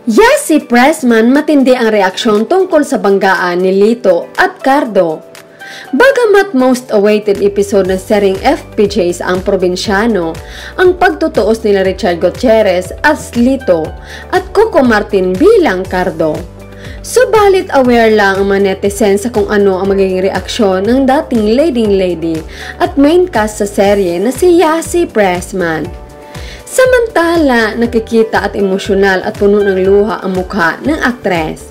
Yasi Pressman matindi ang reaksyon tungkol sa banggaan ni Lito at Cardo. Bagamat most awaited episode ng seryeng FPJs ang probinsyano, ang pagtutuos nila Richard Gutierrez as Lito at Coco Martin bilang Cardo. Subalit aware lang ang mga netizens sa kung ano ang magiging reaksyon ng dating leading lady at main cast sa serye na si Yasi Pressman. Samantala, nakikita at emosyonal at puno ng luha ang mukha ng aktres.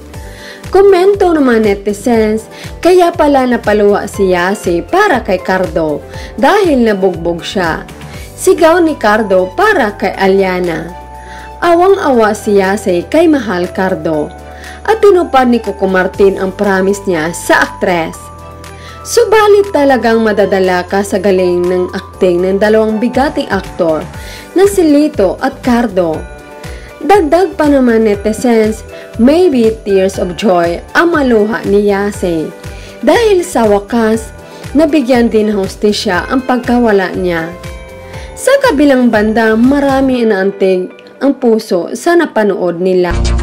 Komento ng mga netizens, kaya pala napaluha si Yasi para kay Cardo dahil nabugbog siya. Sigaw ni Cardo para kay Aliana. Awang-awa si Yasi kay mahal Cardo at tinupad ni Coco Martin ang promise niya sa aktres. Subalit talagang madadala ka sa galing ng acting ng dalawang bigating aktor na si Lito at Cardo. Dagdag pa naman netizens, maybe tears of joy ang maluha ni Yasi dahil sa wakas, nabigyan din ng hustisya ang pagkawala niya. Sa kabilang banda, marami inaantig ang puso sa napanood nila.